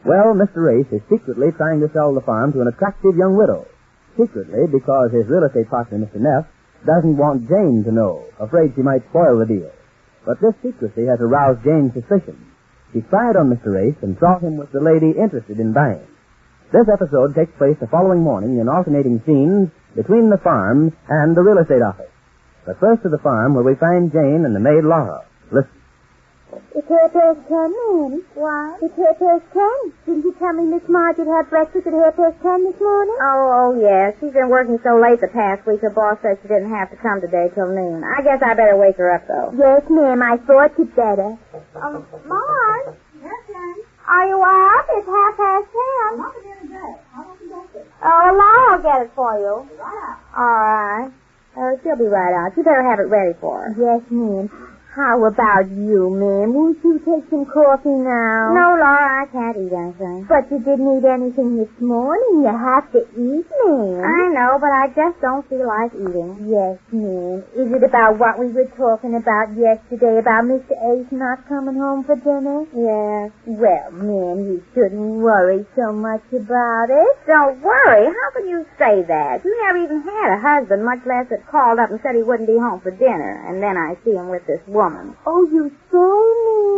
Well, Mr. Ace is secretly trying to sell the farm to an attractive young widow. Secretly because his real estate partner, Mr. Neff, doesn't want Jane to know, afraid she might spoil the deal. But this secrecy has aroused Jane's suspicion. She spied on Mr. Ace and saw him with the lady interested in buying. This episode takes place the following morning in alternating scenes between the farm and the real estate office. But first to the farm where we find Jane and the maid Laura. Listen. It's her past 10, ma'am. What? It's her past 10. Didn't you tell me Miss Marge had had breakfast at her past 10 this morning? Oh, yes. She's been working so late the past week, her boss said she didn't have to come today till noon. I guess I better wake her up, though. Yes, ma'am. I thought you'd better. Marge? Yes, Jane? Are you up? It's 10:30. I'm not in the day. How about you get it? Oh, Laura'll get it for you. Right. All right. She'll be right out. You better have it ready for her. Yes, ma'am. How about you, ma'am? Won't you take some coffee now? No, Laura, I can't eat anything. But you didn't eat anything this morning. You have to eat, ma'am. I know, but I just don't feel like eating. Yes, ma'am. Is it about what we were talking about yesterday, about Mr. Ace not coming home for dinner? Yes. Well, ma'am, you shouldn't worry so much about it. Don't worry. How can you say that? You never even had a husband, much less that called up and said he wouldn't be home for dinner. And then I see him with this woman. Oh, you saw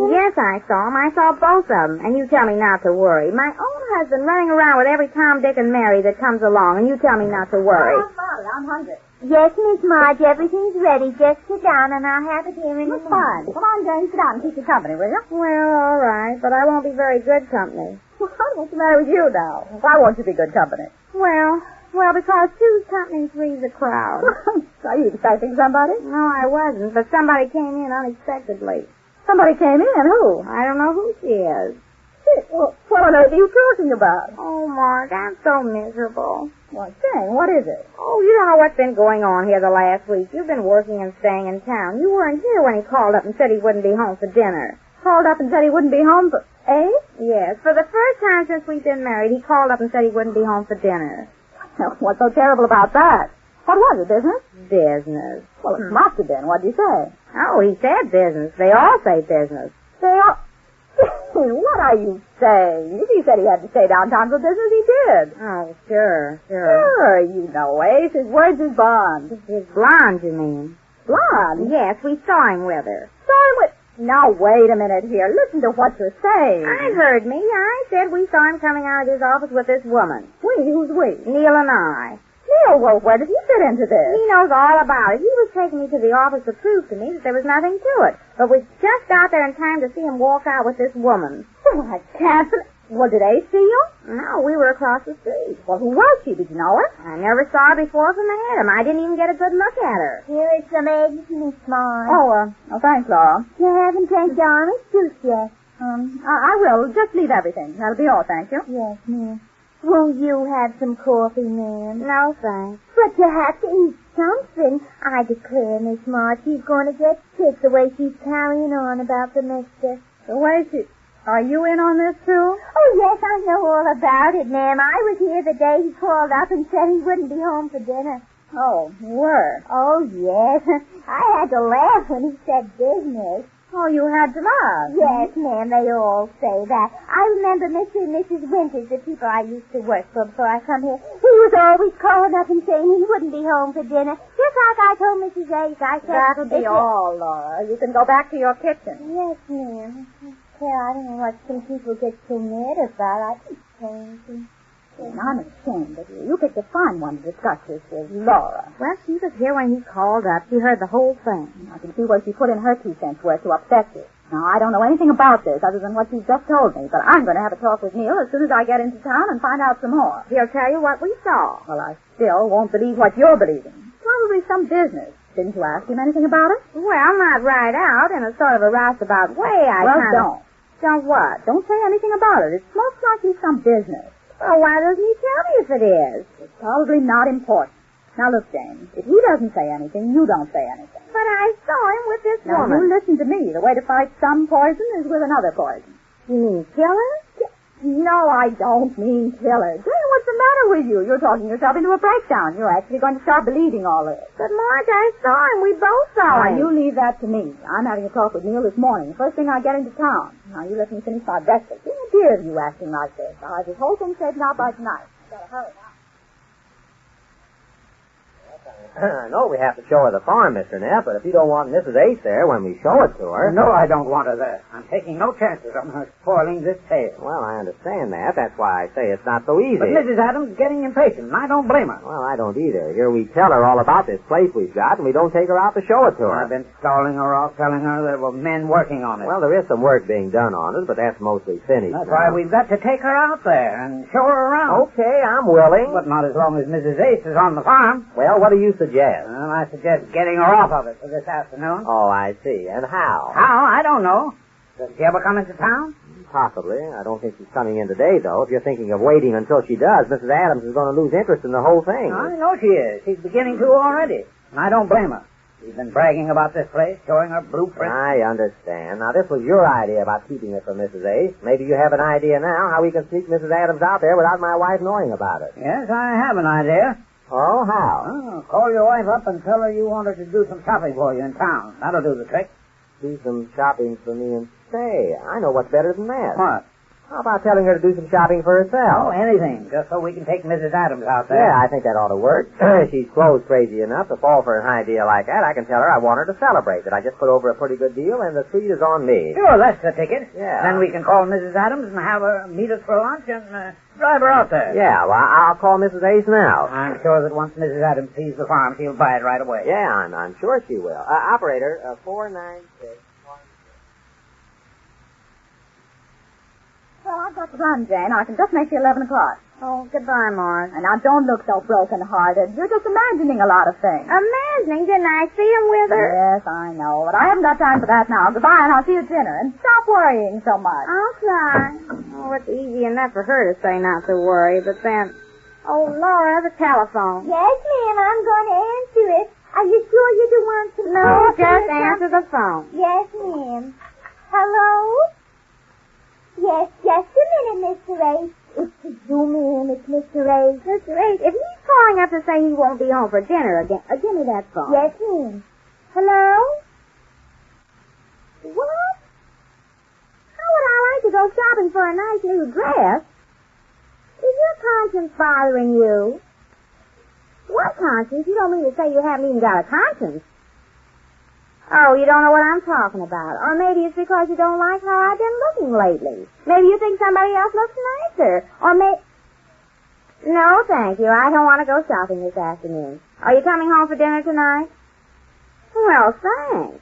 me? Yes, I saw him. I saw both of them. And you tell me not to worry. My own husband running around with every Tom, Dick, and Mary that comes along, and you tell me not to worry. I'm hungry. Yes, Miss Marge, everything's ready. Just sit down, and I'll have it here in a minute. Fine. Come on, Jane, sit down and keep you company, will you? Well, all right, but I won't be very good company. What's the matter with you now? Why won't you be good company? Well, because two's company, three's a crowd. Are you expecting somebody? No, I wasn't, but somebody came in unexpectedly. Somebody came in. Who? I don't know who she is. Well, what on earth are you talking about? Oh, Mark, I'm so miserable. Well, Jane, what is it? Oh, you don't know what's been going on here the last week. You've been working and staying in town. You weren't here when he called up and said he wouldn't be home for dinner. Called up and said he wouldn't be home for... Yes, for the first time since we've been married, he called up and said he wouldn't be home for dinner. What's so terrible about that? What was it, business? Business. Well, it must have been. What did you say? Oh, he said business. They all say business. They all... What are you saying? If he said he had to stay downtown for business, he did. Oh, sure. Sure, you know, Ace. His word's his bond. His blonde, you mean? Blonde? Yes, we saw him with her. Saw him with... Now, wait a minute here. Listen to what you're saying. I heard me. I said we saw him coming out of his office with this woman. We? Who's we? Neil and I. Neil, well, where does he fit into this? He knows all about it. He was taking me to the office to prove to me that there was nothing to it. But we just got there in time to see him walk out with this woman. Well, I can't... Well, did Ace see you? No, we were across the street. Well, who was she? Did you know her? I never saw her before from Adam. I didn't even get a good look at her. Here is some eggs, Miss Marge. Oh, thanks, Laura. You haven't drank your orange juice yet. I will. Just leave everything. That'll be all, thank you. Yes, ma'am. Won't you have some coffee, ma'am? No, thanks. But you have to eat something. I declare, Miss Marge, she's going to get sick the way she's carrying on about the mister. The way she... Are you in on this, too? Oh, yes, I know all about it, ma'am. I was here the day he called up and said he wouldn't be home for dinner. Oh, you were? Oh, yes. I had to laugh when he said business. Oh, you had to laugh? Yes, ma'am, they all say that. I remember Mr. and Mrs. Winters, the people I used to work for before I come here. He was always calling up and saying he wouldn't be home for dinner. Just like I told Mrs. Ace. I said... That'll be all, Laura. You can go back to your kitchen. Yes, ma'am. Yeah, I don't know what some people get so mad about. I keep changing. I'm ashamed of you. You picked a fine one to discuss this with, Laura. Well, she was here when he called up. She heard the whole thing. I can see where she put in her 2 cents worth to upset you. Now, I don't know anything about this other than what you've just told me, but I'm going to have a talk with Neil as soon as I get into town and find out some more. He'll tell you what we saw. Well, I still won't believe what you're believing. Probably some business. Didn't you ask him anything about it? Well, not right out. In a sort of a roustabout way, Don't. Don't what? Don't say anything about it. It's most likely some business. Well, why doesn't he tell me if it is? It's probably not important. Now, look, Jane, if he doesn't say anything, you don't say anything. But I saw him with this Now, woman. you listen to me. The way to fight some poison is with another poison. You mean kill her? No, I don't mean kill her. Jane, what's the matter with you? You're talking yourself into a breakdown. You're actually going to start believing all this. But, Marge, I saw him. We both saw him. Now, you leave that to me. I'm having a talk with Neil this morning, the first thing I get into town. Now, you let me finish my breakfast. You cheer of you acting like this. I'll have this whole thing straightened out by tonight. Gotta hurry now. I know we have to show her the farm, Mr. Neff, but if you don't want Mrs. Ace there when we show it to her... No, I don't want her there. I'm taking no chances on her spoiling this tale. Well, I understand that. That's why I say it's not so easy. But Mrs. Adams is getting impatient, and I don't blame her. Well, I don't either. Here we tell her all about this place we've got, and we don't take her out to show it to her. I've been stalling her off, telling her there were men working on it. Well, there is some work being done on it, but that's mostly finished. That's why we've got to take her out there and show her around. Okay, I'm willing. But not as long as Mrs. Ace is on the farm. Well, what do you suggest? Well, I suggest getting her off of it for this afternoon. Oh, I see. And how? How? I don't know. Does she ever come into town? Possibly. I don't think she's coming in today, though. If you're thinking of waiting until she does, Mrs. Adams is going to lose interest in the whole thing. I know she is. She's beginning to already. And I don't blame her. She's been bragging about this place, showing her blueprint. I understand. Now, this was your idea about keeping it from Mrs. Ace. Maybe you have an idea now how we can sneak Mrs. Adams out there without my wife knowing about it. Yes, I have an idea. Oh, how? Oh, call your wife up and tell her you want her to do some shopping for you in town. That'll do the trick. Do some shopping for me and say, I know what's better than that. What? How about telling her to do some shopping for herself? Oh, anything, just so we can take Mrs. Adams out there. Yeah, I think that ought to work. She's clothes crazy enough to fall for an idea like that. I can tell her I want her to celebrate, that I just put over a pretty good deal, and the treat is on me. Sure, that's the ticket. Yeah. Then we can call Mrs. Adams and have her meet us for lunch and drive her out there. Yeah, well, I'll call Mrs. Ace now. I'm sure that once Mrs. Adams sees the farm, she'll buy it right away. Yeah, I'm sure she will. Operator, 496. Well, I've got to run, Jane. I can just make you 11 o'clock. Oh, goodbye, Marge. And now don't look so broken-hearted. You're just imagining a lot of things. Imagining? Didn't I see him with her? Yes, I know. But I haven't got time for that now. Goodbye, and I'll see you at dinner. And stop worrying so much. I'll try. Oh, it's easy enough for her to say not to worry, but then... Oh, Laura, the telephone. Yes, ma'am, I'm going to answer it. Are you sure you don't want to No, just answer the phone. Yes, ma'am. Hello? Yes, just a minute, Mr. Ace. It's you, ma'am. It's Mr. Ace. Mr. Ace, if he's calling up to say he won't be home for dinner again, give me that phone. Yes, ma'am. Hello? What? How would I like to go shopping for a nice new dress? Is your conscience bothering you? What conscience? You don't mean to say you haven't even got a conscience. Oh, you don't know what I'm talking about. Or maybe it's because you don't like how I've been looking lately. Maybe you think somebody else looks nicer. Or No, thank you. I don't want to go shopping this afternoon. Are you coming home for dinner tonight? Well, thanks.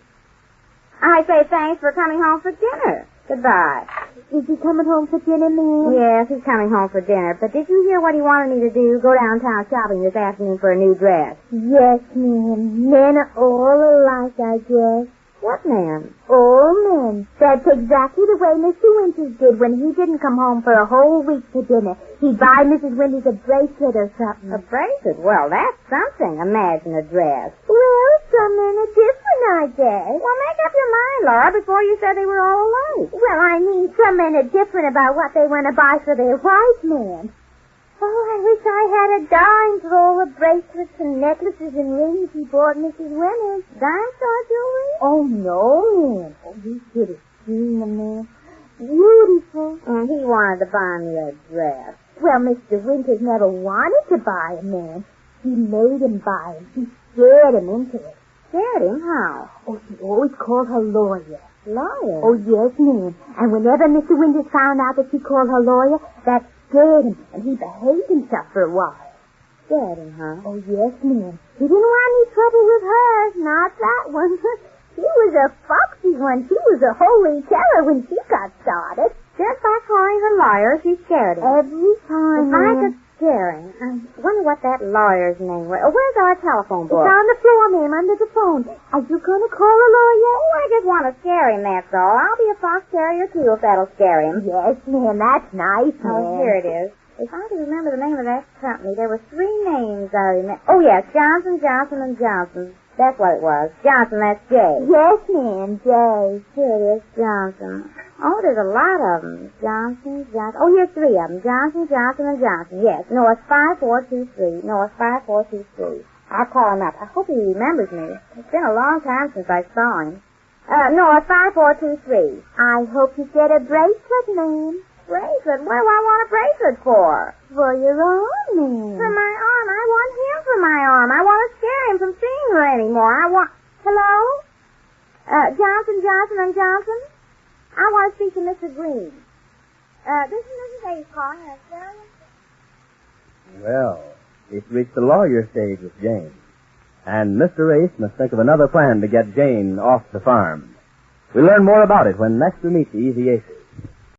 I say thanks for coming home for dinner. Goodbye. Is he coming home for dinner, ma'am? Yes, he's coming home for dinner. But did you hear what he wanted me to do? Go downtown shopping this afternoon for a new dress. Yes, ma'am. Men are all alike, I guess. What man? All men. That's exactly the way Mr. Winters did when he didn't come home for a whole week for dinner. He'd buy Mrs. Winters a bracelet or something. A bracelet? Well, that's something. Imagine a dress. Well, some men are different, I guess. Well, make up your mind, Laura, before you said they were all alike. Well, I mean, some men are different about what they want to buy for their wife, man. Oh, I wish I had a dime for all the bracelets and necklaces and rings he bought Mrs. Winters. Dime store jewelry? Oh, no, man. Oh, you should have seen them, man. Beautiful. And he wanted to buy me a dress. Well, Mr. Winters never wanted to buy a man. He made him buy him. He scared him into it. Scared him? How? Oh, he always called her lawyer. Lawyer? Oh, yes, ma'am. And whenever Mr. Winters found out that she called her lawyer, that scared him, and he behaved himself for a while. Scared him, huh? Oh, yes, ma'am. He didn't want any trouble with her. Not that one. She was a foxy one. She was a holy terror when she got started. Just by calling her lawyer, she scared him. Every time, If I could scare him, I wonder what that lawyer's name was. Oh, where's our telephone book? It's on the floor, ma'am, under the phone. Are you going to call a lawyer? Oh, I just want to scare him, that's all. I'll be a fox terrier, too, if that'll scare him. Yes, ma'am, that's nice, ma'am. Oh, here it is. If I can remember the name of that company, there were 3 names I remember. Oh, yes, Johnson, Johnson, and Johnson. That's what it was. Johnson, that's J. Yes, ma'am, Jay. Here it is, Johnson. Oh, there's a lot of them. Johnson. Oh, here's 3 of them. Johnson, Johnson, and Johnson. Yes, North 5423. North 5423. I'll call him up. I hope he remembers me. It's been a long time since I saw him. North 5423. I hope you get a bracelet, ma'am. bracelet. What do I want a bracelet for? For your arm, then. For my arm. I want him for my arm. I want to scare him from seeing her anymore. Hello? Johnson, and Johnson? I want to speak to Mr. Green. This is Mrs. Ace calling. Well, it's reached the lawyer stage with Jane. And Mr. Ace must think of another plan to get Jane off the farm. We'll learn more about it when next we meet the Easy Aces.